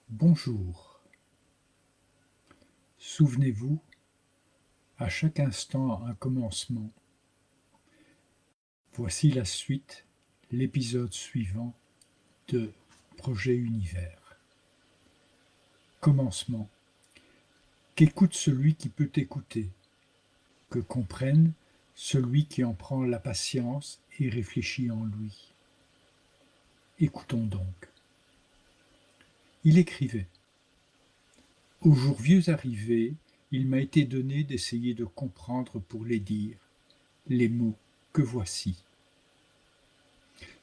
Bonjour. Souvenez-vous, à chaque instant un commencement. Voici la suite, l'épisode suivant de Projet Univers. Commencement. Qu'écoute celui qui peut écouter, que comprenne celui qui en prend la patience et réfléchit en lui. Écoutons donc. Il écrivait. Aux jours vieux arrivés, il m'a été donné d'essayer de comprendre pour les dire, les mots que voici.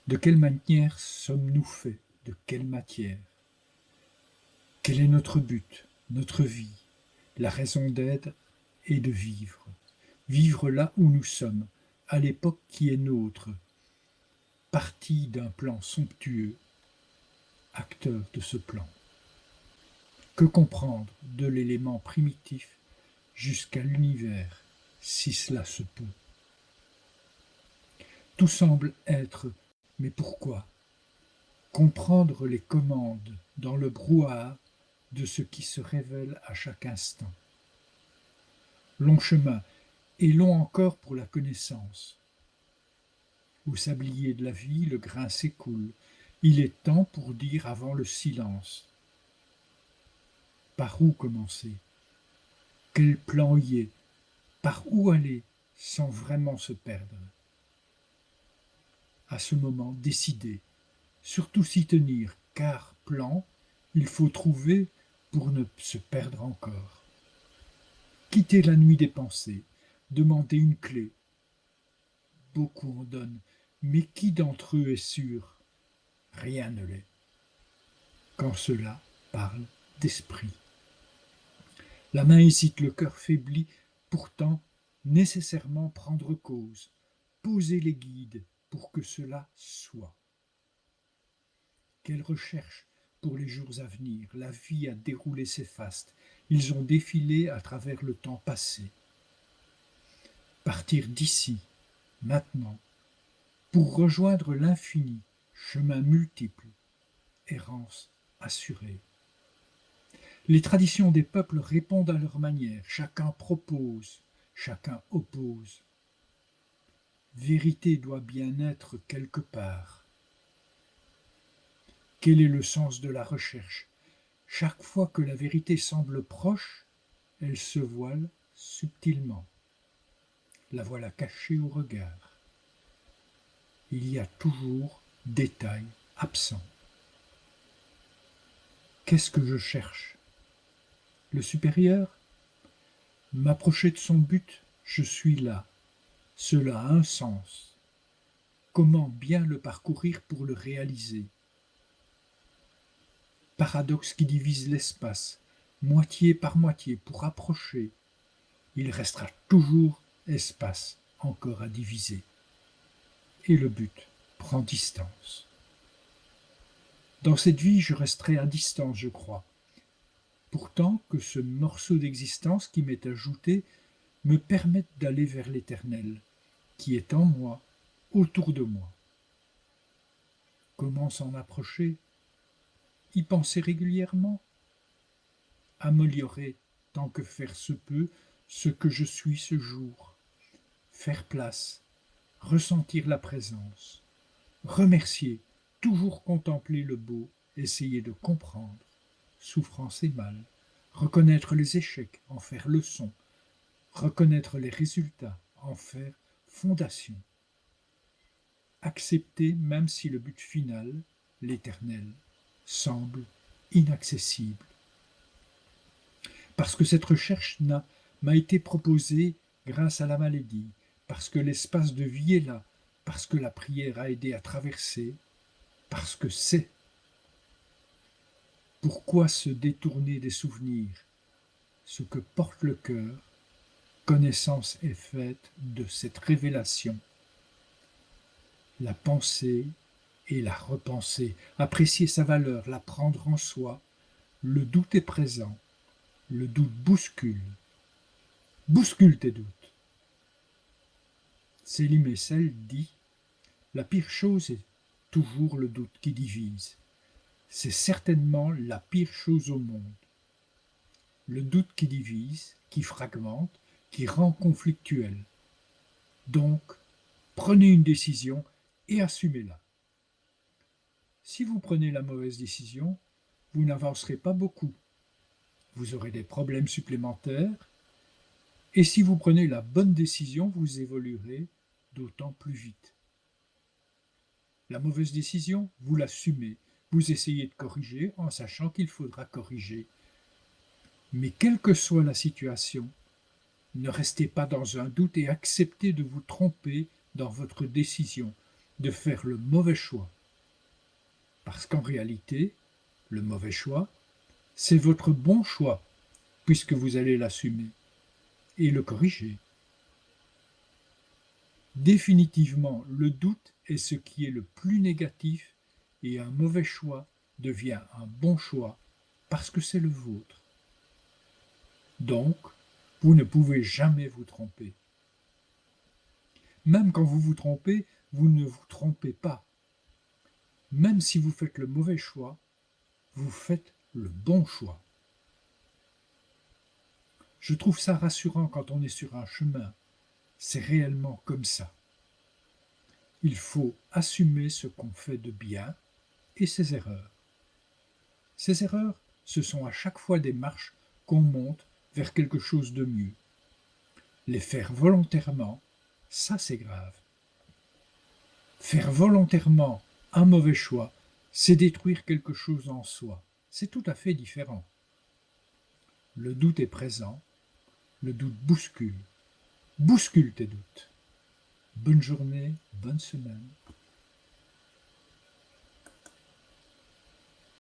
De quelle manière sommes-nous faits? De quelle matière? Quel est notre but, notre vie, la raison d'être et de vivre? Vivre là où nous sommes, à l'époque qui est nôtre, partie d'un plan somptueux, acteur de ce plan. Que comprendre de l'élément primitif jusqu'à l'univers, si cela se peut? Tout semble être, mais pourquoi? Comprendre les commandes dans le brouhaha de ce qui se révèle à chaque instant. Long chemin, et long encore pour la connaissance. Au sablier de la vie, le grain s'écoule. Il est temps pour dire avant le silence. Par où commencer? Quel plan y est? Par où aller sans vraiment se perdre? À ce moment, décider, surtout s'y tenir, car plan, il faut trouver pour ne se perdre encore. Quitter la nuit des pensées, demander une clé. Beaucoup en donnent, mais qui d'entre eux est sûr? Rien ne l'est. Quand cela parle d'esprit. La main hésite, le cœur faiblit, pourtant nécessairement prendre cause, poser les guides pour que cela soit. Quelle recherche pour les jours à venir? La vie a déroulé ses fastes, ils ont défilé à travers le temps passé. Partir d'ici, maintenant, pour rejoindre l'infini, chemin multiple, errance assurée. Les traditions des peuples répondent à leur manière, chacun propose, chacun oppose. Vérité doit bien être quelque part. Quel est le sens de la recherche? Chaque fois que la vérité semble proche, elle se voile subtilement. La voilà cachée au regard. Il y a toujours détail absent. Qu'est-ce que je cherche? Le supérieur? M'approcher de son but, je suis là. Cela a un sens. Comment bien le parcourir pour le réaliser? Paradoxe qui divise l'espace, moitié par moitié, pour approcher. Il restera toujours espace encore à diviser. Et le but prend distance. Dans cette vie, je resterai à distance, je crois. Pourtant que ce morceau d'existence qui m'est ajouté me permette d'aller vers l'éternel, qui est en moi, autour de moi. Comment s'en approcher? Y penser régulièrement? Améliorer, tant que faire se peut, ce que je suis ce jour. Faire place, ressentir la présence. Remercier, toujours contempler le beau, essayer de comprendre. Souffrance et mal. Reconnaître les échecs, en faire leçon. Reconnaître les résultats, en faire fondation. Accepter même si le but final, l'éternel, semble inaccessible. Parce que cette recherche m'a été proposée grâce à la maladie, parce que l'espace de vie est là, parce que la prière a aidé à traverser, parce que c'est. Pourquoi se détourner des souvenirs? Ce que porte le cœur, connaissance est faite de cette révélation. La penser et la repenser, apprécier sa valeur, la prendre en soi. Le doute est présent, le doute bouscule. Bouscule tes doutes. Céline Messel dit « La pire chose est toujours le doute qui divise. c'est certainement la pire chose au monde. Le doute qui divise, qui fragmente, qui rend conflictuel. Donc, prenez une décision et assumez-la. Si vous prenez la mauvaise décision, vous n'avancerez pas beaucoup. Vous aurez des problèmes supplémentaires. Et si vous prenez la bonne décision, vous évoluerez d'autant plus vite. La mauvaise décision, vous l'assumez. Vous essayez de corriger en sachant qu'il faudra corriger. Mais quelle que soit la situation, ne restez pas dans un doute et acceptez de vous tromper dans votre décision, de faire le mauvais choix. Parce qu'en réalité, le mauvais choix, c'est votre bon choix, puisque vous allez l'assumer et le corriger. Définitivement, le doute est ce qui est le plus négatif et un mauvais choix devient un bon choix parce que c'est le vôtre. Donc, vous ne pouvez jamais vous tromper. Même quand vous vous trompez, vous ne vous trompez pas. Même si vous faites le mauvais choix, vous faites le bon choix. Je trouve ça rassurant quand on est sur un chemin. C'est réellement comme ça. Il faut assumer ce qu'on fait de bien et ses erreurs. Ces erreurs, ce sont à chaque fois des marches qu'on monte vers quelque chose de mieux. Les faire volontairement, ça c'est grave. Faire volontairement un mauvais choix, c'est détruire quelque chose en soi. C'est tout à fait différent. Le doute est présent, le doute bouscule. Bouscule tes doutes. Bonne journée, bonne semaine.